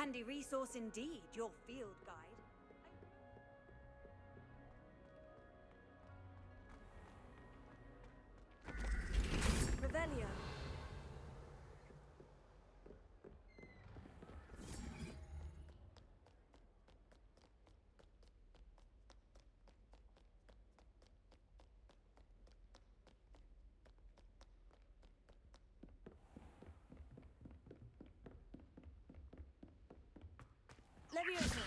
handy resource indeed, your field guide. Revelio. Levioso.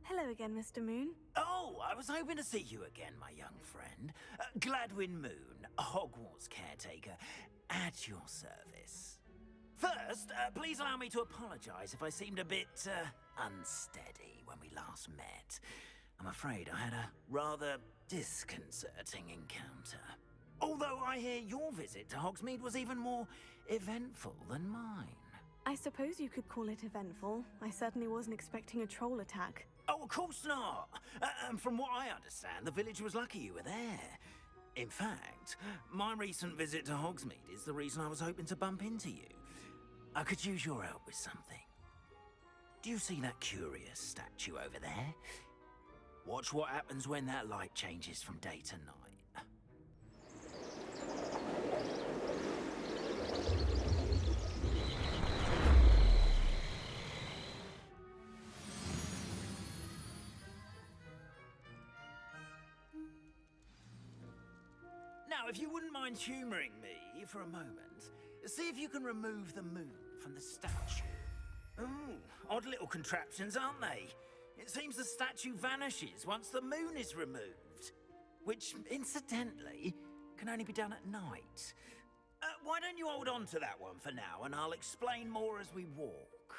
Hello again, Mr. Moon. Oh, I was hoping to see you again, my young friend. Gladwin Moon, Hogwarts caretaker, at your service. First, please allow me to apologize if I seemed a bit unsteady when we last met. I'm afraid I had a rather disconcerting encounter. Although I hear your visit to Hogsmeade was even more eventful than mine. I suppose you could call it eventful. I certainly wasn't expecting a troll attack. Oh, of course not. And from what I understand, the village was lucky you were there. In fact, my recent visit to Hogsmeade is the reason I was hoping to bump into you. I could use your help with something. Do you see that curious statue over there? Watch what happens when that light changes from day to night. Now, if you wouldn't mind humouring me for a moment, see if you can remove the moon from the statue. Ooh, odd little contraptions, aren't they? It seems the statue vanishes once the moon is removed. Which, incidentally, can only be done at night. Why don't you hold on to that one for now, and I'll explain more as we walk.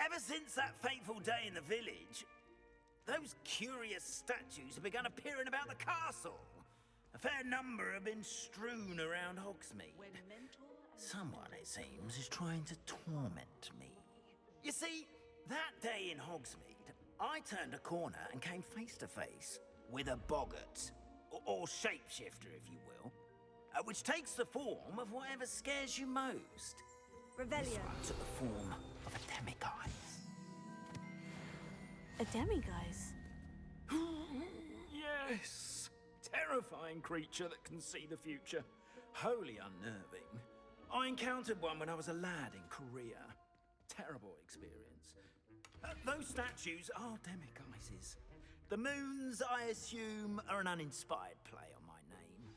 Ever since that fateful day in the village, those curious statues have begun appearing about the castle. A fair number have been strewn around Hogsmeade. Someone, it seems, is trying to torment me. You see, that day in Hogsmeade, I turned a corner and came face to face with a boggart, or shapeshifter, if you will, which takes the form of whatever scares you most. Revelio. This one took the form of a demiguise. A demiguise? Yes! Terrifying creature that can see the future. Wholly unnerving. I encountered one when I was a lad in Korea. Terrible experience. Those statues are demiguises. The moons, I assume, are an uninspired play on my name.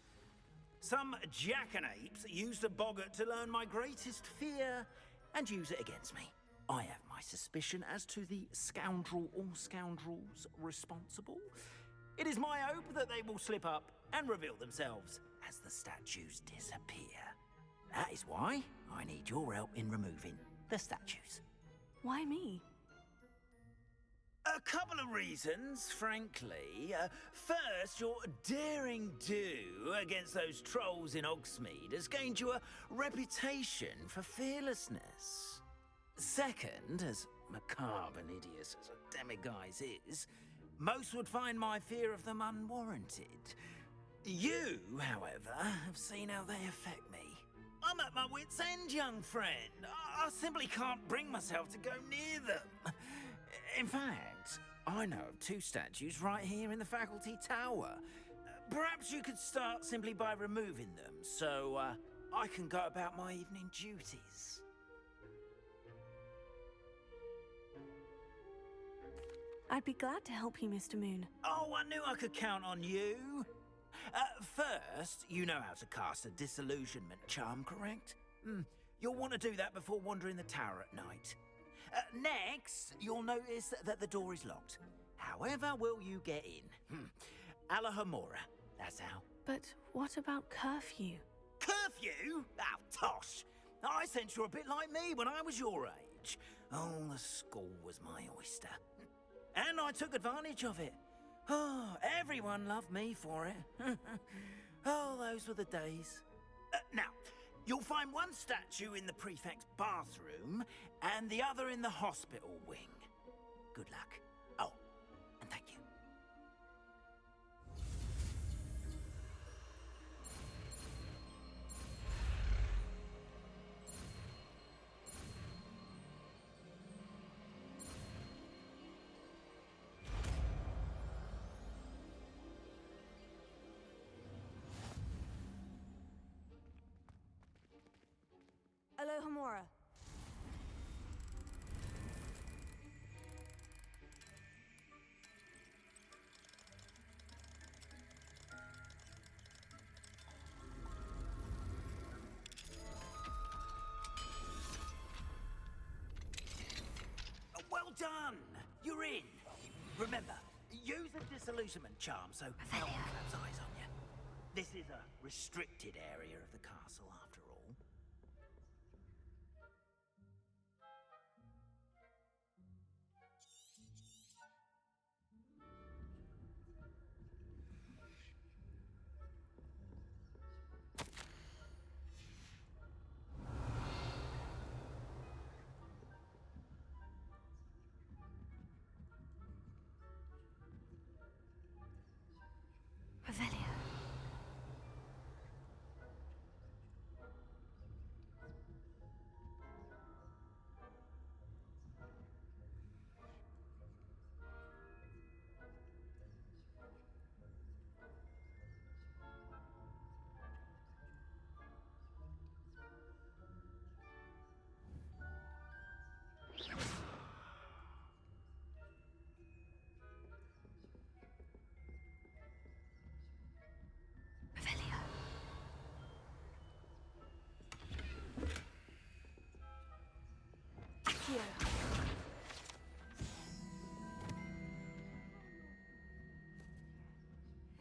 Some jackanapes used a boggart to learn my greatest fear and use it against me. I have my suspicion as to the scoundrel or scoundrels responsible. It is my hope that they will slip up and reveal themselves as the statues disappear. That is why I need your help in removing the statues. Why me? A couple of reasons, frankly. First, your daring do against those trolls in Hogsmeade has gained you a reputation for fearlessness. Second, as macabre and hideous as a demiguise is, most would find my fear of them unwarranted. You, however, have seen how they affect me. I'm at my wit's end, young friend. I simply can't bring myself to go near them. In fact, I know of two statues right here in the faculty tower. Perhaps you could start simply by removing them, so I can go about my evening duties. I'd be glad to help you, Mr. Moon. Oh, I knew I could count on you. First, you know how to cast a disillusionment charm, correct? You'll want to do that before wandering the tower at night. Next, you'll notice that the door is locked. However will you get in? Alahomora, that's how. But what about curfew? Curfew? Oh, tosh. I sense you're a bit like me when I was your age. Oh, the school was my oyster. And I took advantage of it. Oh, everyone loved me for it. Oh, those were the days. Now, you'll find one statue in the prefect's bathroom and the other in the hospital wing. Good luck. Oh, and thank you. Alohomora. Well done! You're in. Remember, use a disillusionment charm so no one claps eyes on you. This is a restricted area of the castle, after all. Revelio. Revelio. Accio.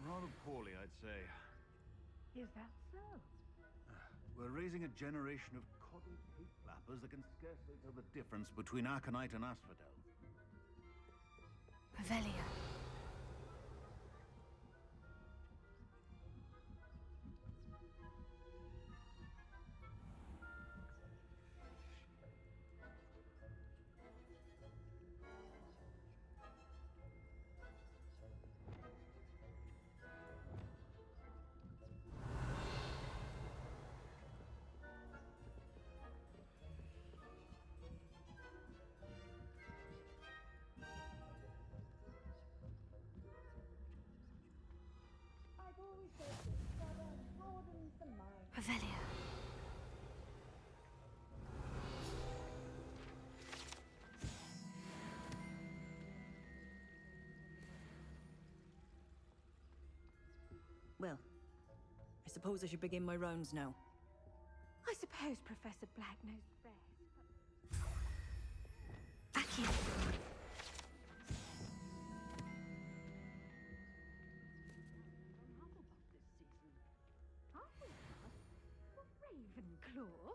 Rather poorly, I'd say. Is that so? We're raising a generation of coddled pig flappers that can scarcely tell the difference between Aconite and Asphodel. Revelio. Revelio. Well, I suppose I should begin my rounds now. I suppose Professor Black knows best. Accio. Ravenclaw?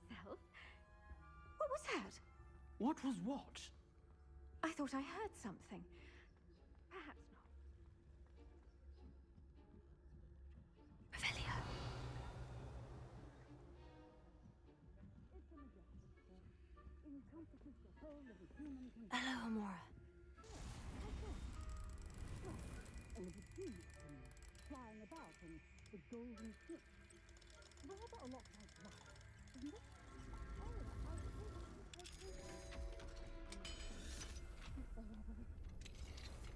Myself? What was that? What was what? I thought I heard something. Perhaps not. Revelio. Alohomora. Flying about in the golden ship. Rather a lot like that, isn't it?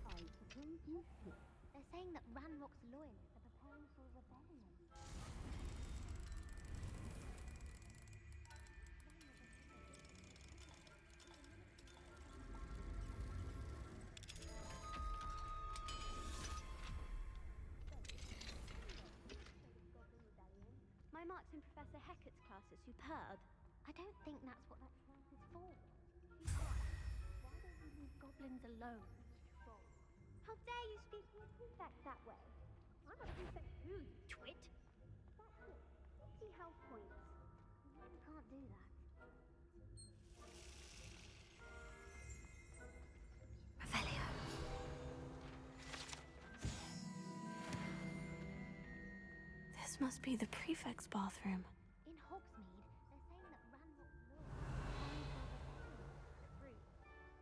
I suppose you should. They're saying that Ranrock's loyalists are preparing for a rebellion. My marks in Professor Hecat's class are superb. I don't think that's what that class is for. Why don't you leave goblins alone? How dare you speak to a prefect that way? I'm a prefect too, you twit. That's it. See house points. You really can't do that. Revelio. This must be the prefect's bathroom. In Hogsmeade, they're saying that Ranrock's lawyers are planning for a rebellion against the group.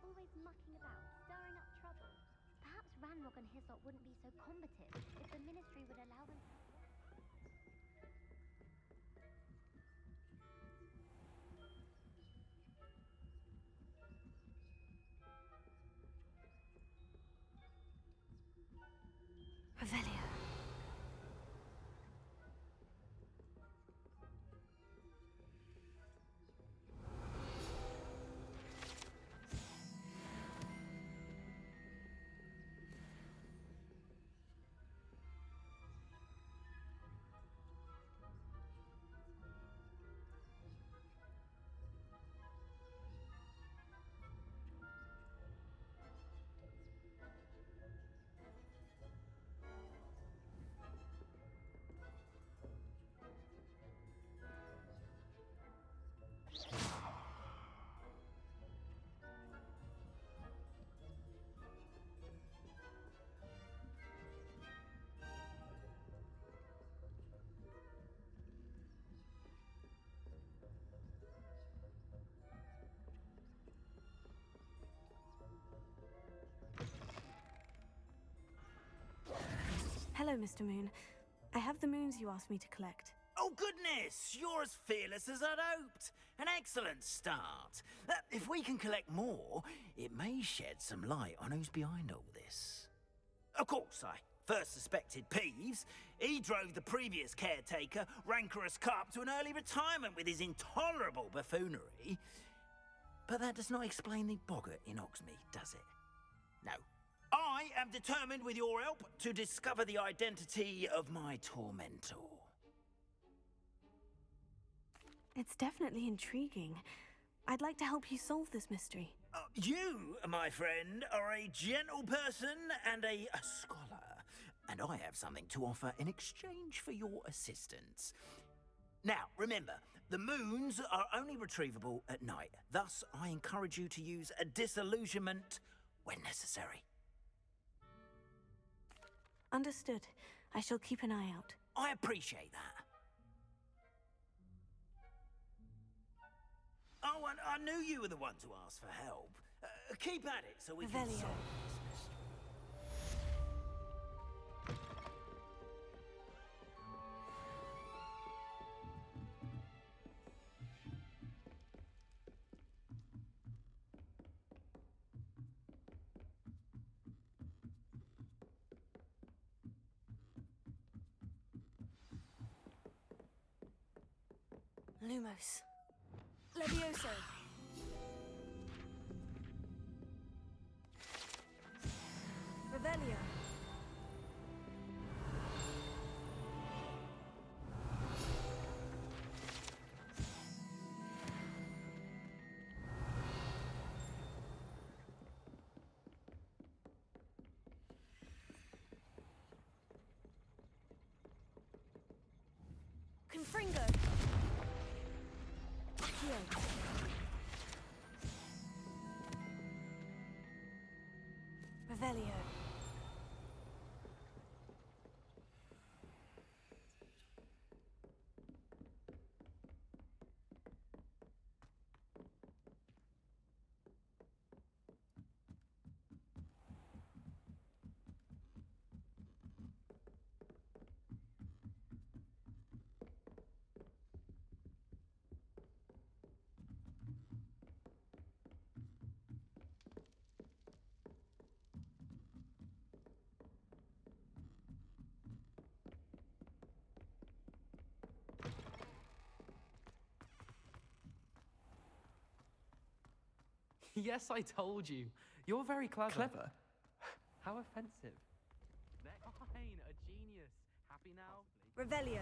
Always mucking about, stirring up trouble. Perhaps Ranrock and his lot wouldn't be so combative if the Ministry would allow them to have Revelio. Hello, Mr. Moon. I have the moons you asked me to collect. Oh, goodness! You're as fearless as I'd hoped. An excellent start. If we can collect more, it may shed some light on who's behind all this. Of course, I first suspected Peeves. He drove the previous caretaker, Rancorous Carp, to an early retirement with his intolerable buffoonery. But that does not explain the boggart in Hogsmeade, does it? No. I am determined, with your help, to discover the identity of my tormentor. It's definitely intriguing. I'd like to help you solve this mystery. You, my friend, are a gentle person and a scholar, and I have something to offer in exchange for your assistance. Now, remember, the moons are only retrievable at night. Thus, I encourage you to use a disillusionment when necessary. Understood. I shall keep an eye out. I appreciate that. Oh, and I knew you were the one to ask for help. Keep at it so we can Revelio. solve this mystery. Lumos. Levioso. Revelio. Confringo. Accio. Revelio. Yes, I told you. You're very clever. Clever? How offensive. Fine, a genius. Happy now? Revelio.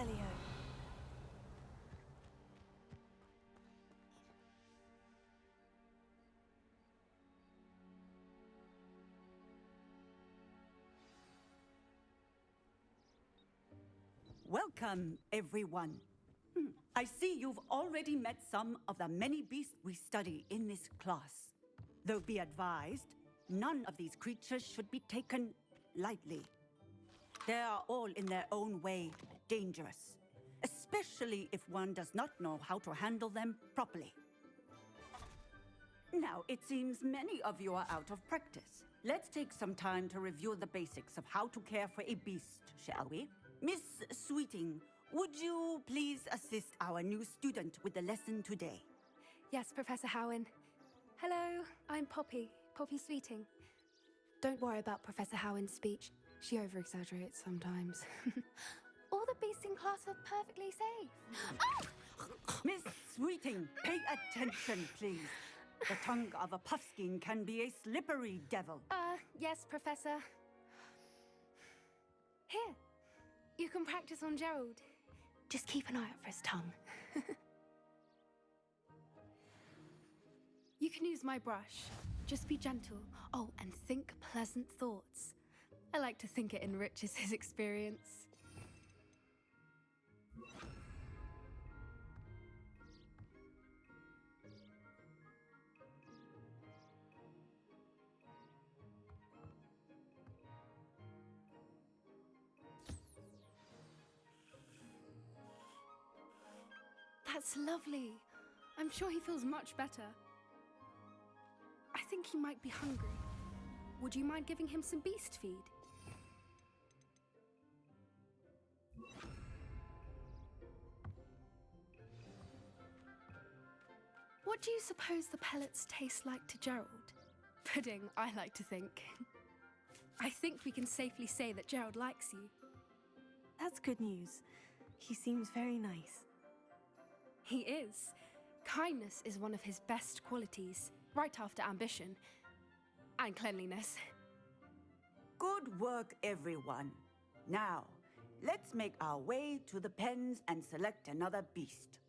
Revelio. Welcome, everyone. I see you've already met some of the many beasts we study in this class. Though be advised, none of these creatures should be taken lightly. They are all in their own way dangerous, especially if one does not know how to handle them properly. Now, it seems many of you are out of practice. Let's take some time to review the basics of how to care for a beast, shall we? Miss Sweeting, would you please assist our new student with the lesson today? Yes, Professor Howen. Hello, I'm Poppy Sweeting. Don't worry about Professor Howen's speech. She over-exaggerates sometimes. All the beasts in class are perfectly safe. Oh! Miss Sweeting, pay attention, please. The tongue of a puffskein can be a slippery devil. Yes, Professor. Here, you can practice on Gerald. Just keep an eye out for his tongue. You can use my brush. Just be gentle. Oh, and think pleasant thoughts. I like to think it enriches his experience. That's lovely. I'm sure he feels much better. I think he might be hungry. Would you mind giving him some beast feed? What do you suppose the pellets taste like to Gerald? Pudding, I like to think. I think we can safely say that Gerald likes you. That's good news. He seems very nice. He is. Kindness is one of his best qualities, right after ambition and cleanliness. Good work, everyone. Now, let's make our way to the pens and select another beast.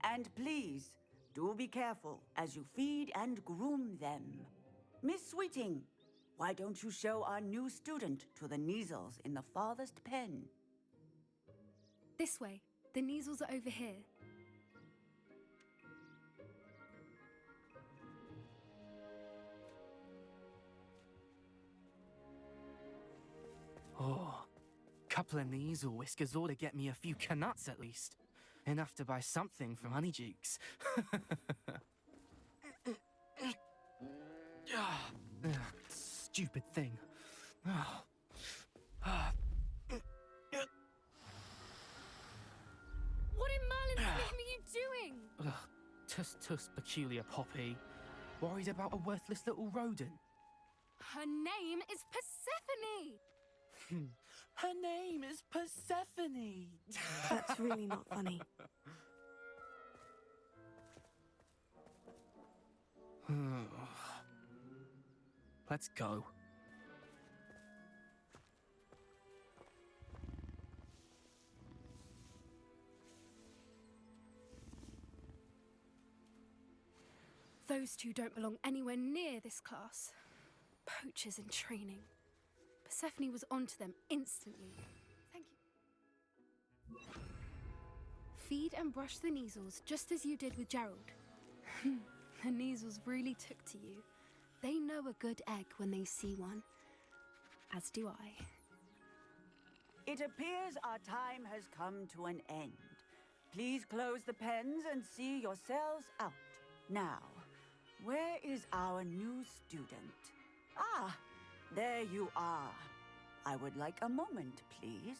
And please, do be careful as you feed and groom them. Miss Sweeting, why don't you show our new student to the Neasels in the farthest pen? This way. The Neasels are over here. Oh, couple of Neasel whiskers ought to get me a few canuts at least. Enough to buy something from Honeydukes. Stupid thing. What in Merlin's name are you doing? Tuss, peculiar Poppy. Worried about a worthless little rodent. Her name is Persephone! Her name is Persephone! That's really not funny. Let's go. Those two don't belong anywhere near this class. Poachers in training. Persephone was onto them instantly. Thank you. Feed and brush the Neasels just as you did with Gerald. The Neasels really took to you. They know a good egg when they see one. As do I. It appears our time has come to an end. Please close the pens and see yourselves out. Now, where is our new student? Ah, there you are. I would like a moment, please.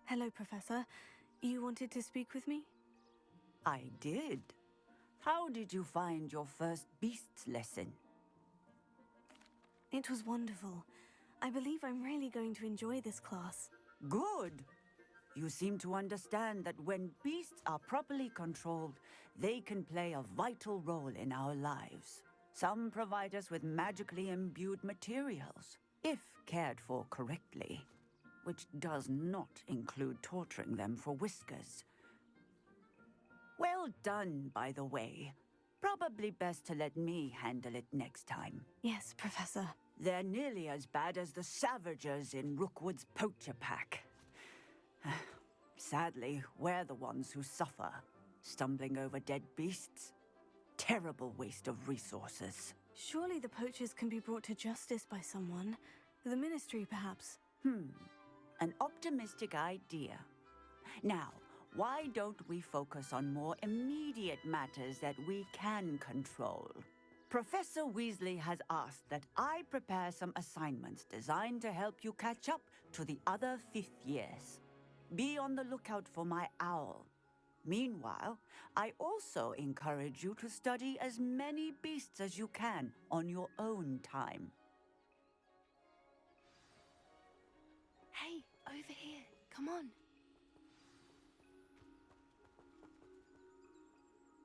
Hello, Professor. You wanted to speak with me? I did. How did you find your first beasts lesson? It was wonderful. I believe I'm really going to enjoy this class. Good. You seem to understand that when beasts are properly controlled, they can play a vital role in our lives. Some provide us with magically imbued materials, if cared for correctly. which does not include torturing them for whiskers. Well done, by the way. Probably best to let me handle it next time. Yes, Professor. They're nearly as bad as the Savagers in Rookwood's poacher pack. Sadly, we're the ones who suffer, stumbling over dead beasts. Terrible waste of resources. Surely the poachers can be brought to justice by someone. The Ministry, perhaps. An optimistic idea. Now, why don't we focus on more immediate matters that we can control? Professor Weasley has asked that I prepare some assignments designed to help you catch up to the other 5th years. Be on the lookout for my owl. Meanwhile, I also encourage you to study as many beasts as you can on your own time. Hey, over here. Come on.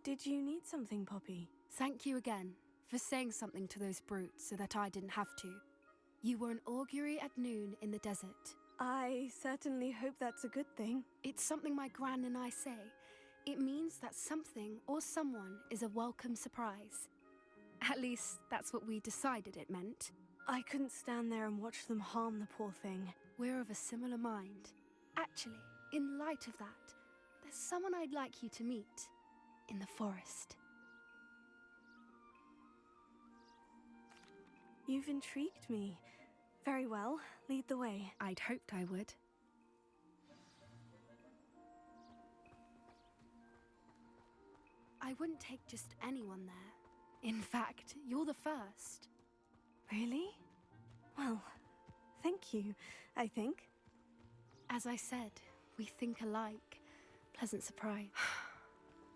Did you need something, Poppy? Thank you again for saying something to those brutes so that I didn't have to. You were an augury at noon in the desert. I certainly hope that's a good thing. It's something my gran and I say. It means that something or someone is a welcome surprise. At least, that's what we decided it meant. I couldn't stand there and watch them harm the poor thing. We're of a similar mind. Actually, in light of that, there's someone I'd like you to meet in the forest. You've intrigued me. Very well, lead the way. I'd hoped I would. I wouldn't take just anyone there. In fact, you're the first. Really? Well, thank you, I think. As I said, we think alike. Pleasant surprise.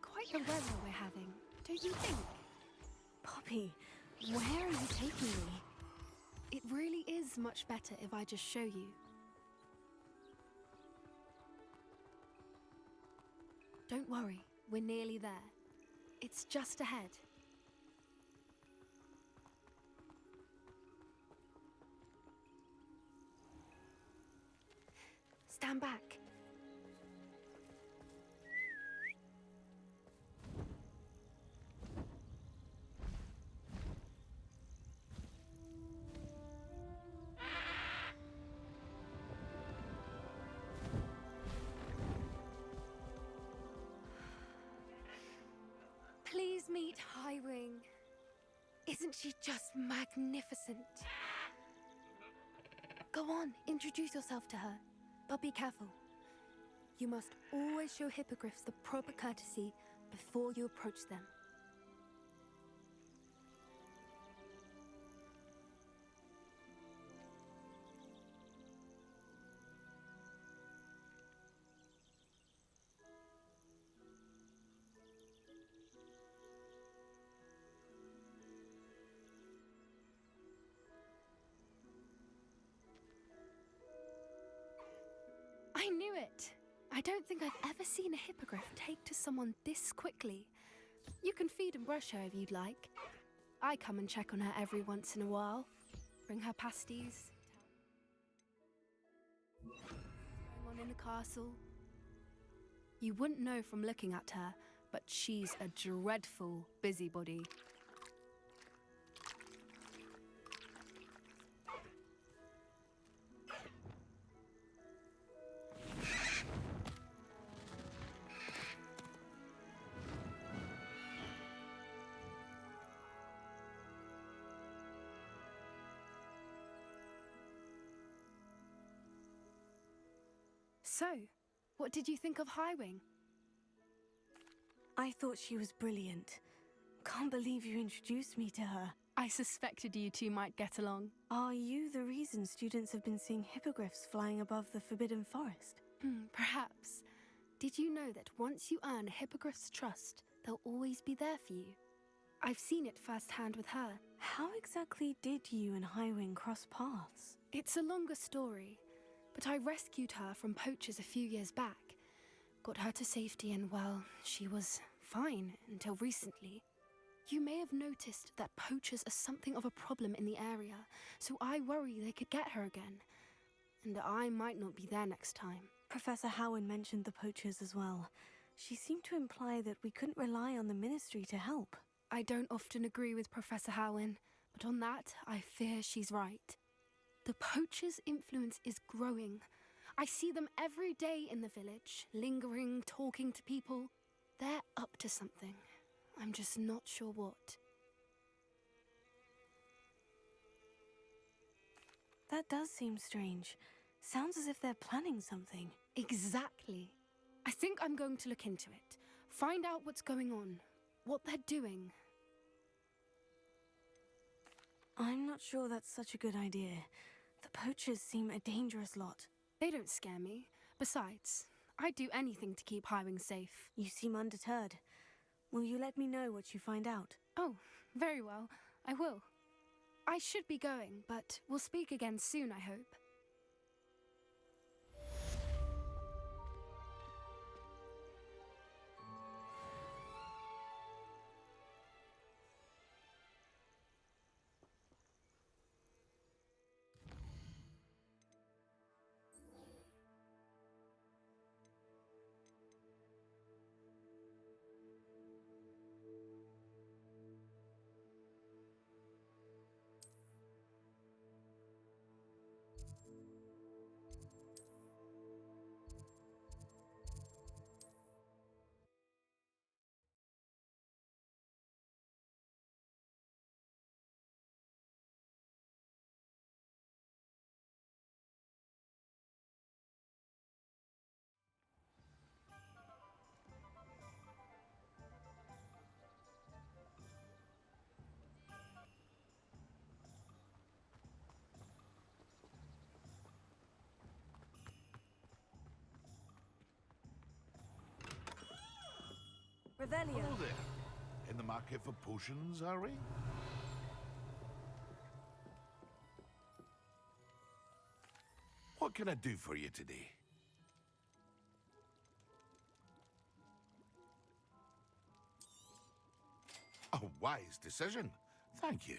Quite the weather we're having, don't you think? Poppy, where are you taking me? It really is much better if I just show you. Don't worry, we're nearly there. It's just ahead. Stand back. Please meet Highwing. Isn't she just magnificent? Go on, introduce yourself to her. But be careful. You must always show hippogriffs the proper courtesy before you approach them. I knew it! I don't think I've ever seen a hippogriff take to someone this quickly. You can feed and brush her if you'd like. I come and check on her every once in a while. Bring her pasties. What's going on in the castle? You wouldn't know from looking at her, but she's a dreadful busybody. So, what did you think of Highwing? I thought she was brilliant. Can't believe you introduced me to her. I suspected you two might get along. Are you the reason students have been seeing hippogriffs flying above the Forbidden Forest? Perhaps. Did you know that once you earn a hippogriff's trust, they'll always be there for you? I've seen it firsthand with her. How exactly did you and Highwing cross paths? It's a longer story, but I rescued her from poachers a few years back. Got her to safety and, well, she was fine until recently. You may have noticed that poachers are something of a problem in the area, so I worry they could get her again. and I might not be there next time. Professor Howen mentioned the poachers as well. She seemed to imply that we couldn't rely on the Ministry to help. I don't often agree with Professor Howen, but on that, I fear she's right. The poachers' influence is growing. I see them every day in the village, lingering, talking to people. They're up to something. I'm just not sure what. That does seem strange. Sounds as if they're planning something. Exactly. I think I'm going to look into it. Find out what's going on, what they're doing. I'm not sure that's such a good idea. The poachers seem a dangerous lot. They don't scare me. Besides, I'd do anything to keep Highwing safe. You seem undeterred. Will you let me know what you find out? Oh, very well. I will. I should be going, but we'll speak again soon, I hope. Revelio. Hello there. In the market for potions, are we? What can I do for you today? A wise decision. Thank you.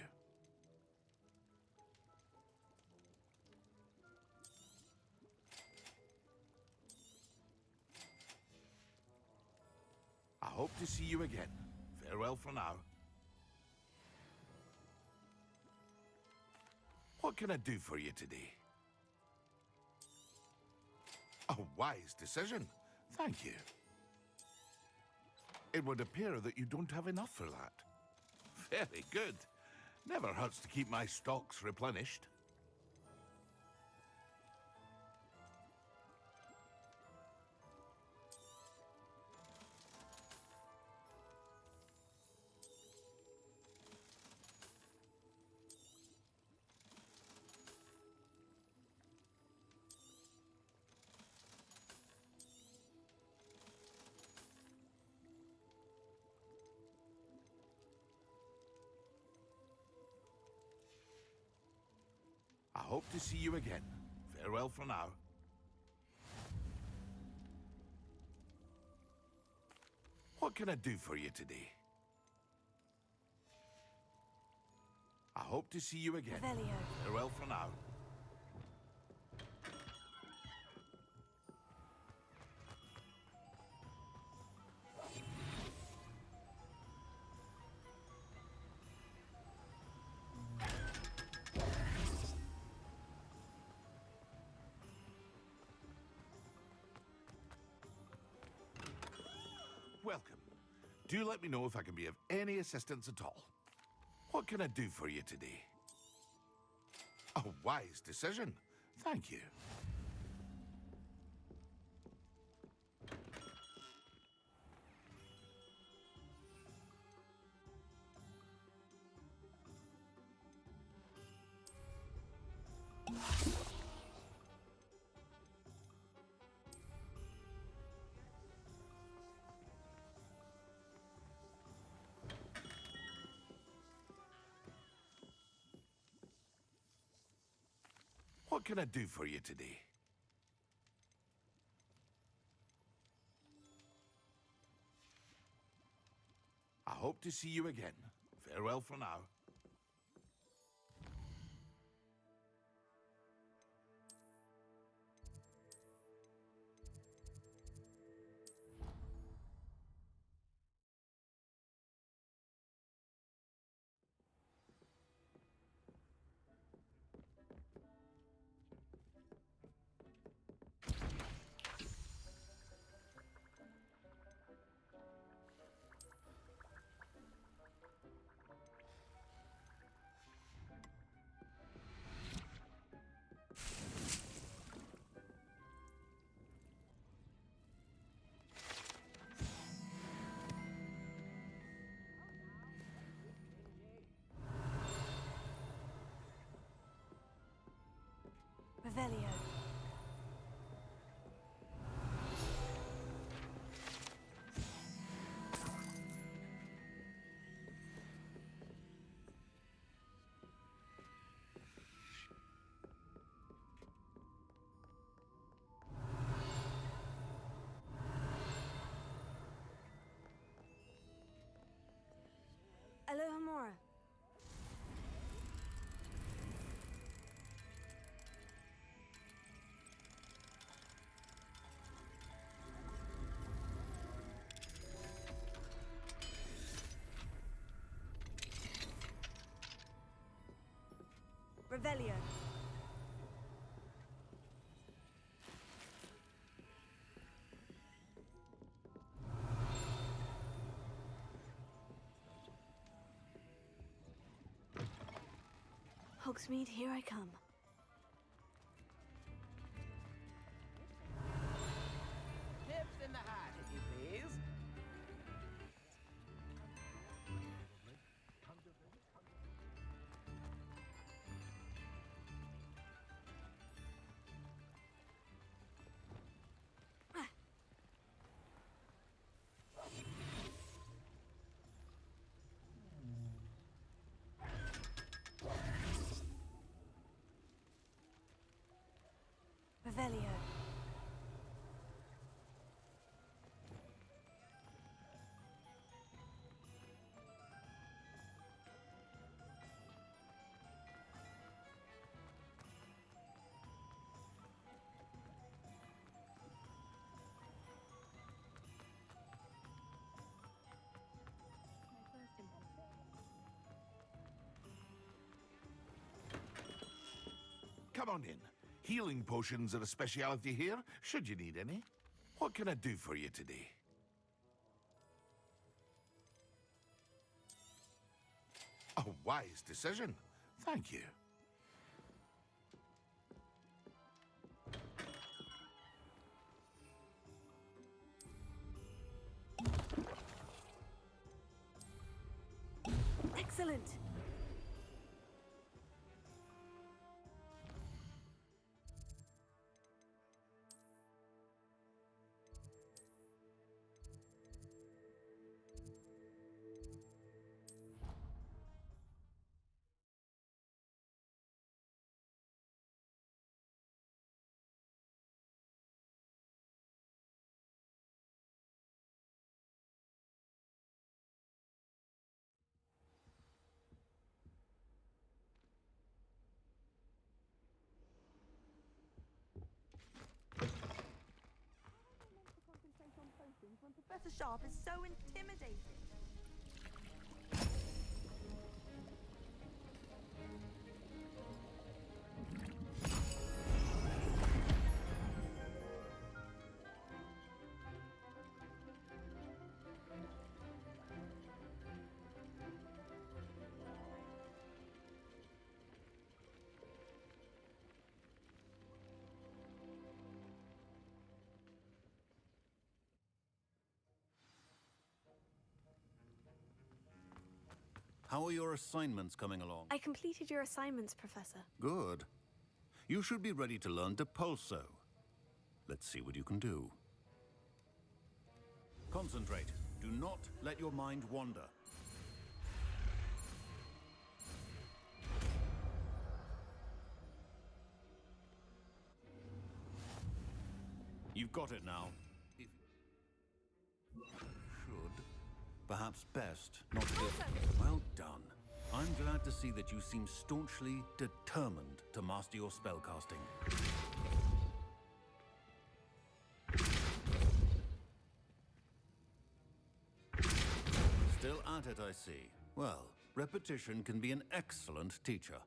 I hope to see you again. Farewell for now. What can I do for you today? A wise decision. Thank you. It would appear that you don't have enough for that. Very good. Never hurts to keep my stocks replenished. I hope to see you again. Farewell for now. What can I do for you today? I hope to see you again. Revelio. Farewell for now. Welcome. Do let me know if I can be of any assistance at all. What can I do for you today? A wise decision. Thank you. What can I do for you today? I hope to see you again. Farewell for now. Revelio. Alohomora. Revelio. Hogsmeade, here I come. Tips in the hat, if you please. Revelio. Come on in. Healing potions are a speciality here, should you need any. What can I do for you today? A wise decision. Thank you. Excellent. When Professor Sharp is so intimidating. How are your assignments coming along? I completed your assignments, Professor. Good. You should be ready to learn Depulso. Let's see what you can do. Concentrate. Do not let your mind wander. You've got it now. Should, perhaps best, not to... Well done. I'm glad to see that you seem staunchly determined to master your spellcasting. Still at it, I see. Well, repetition can be an excellent teacher.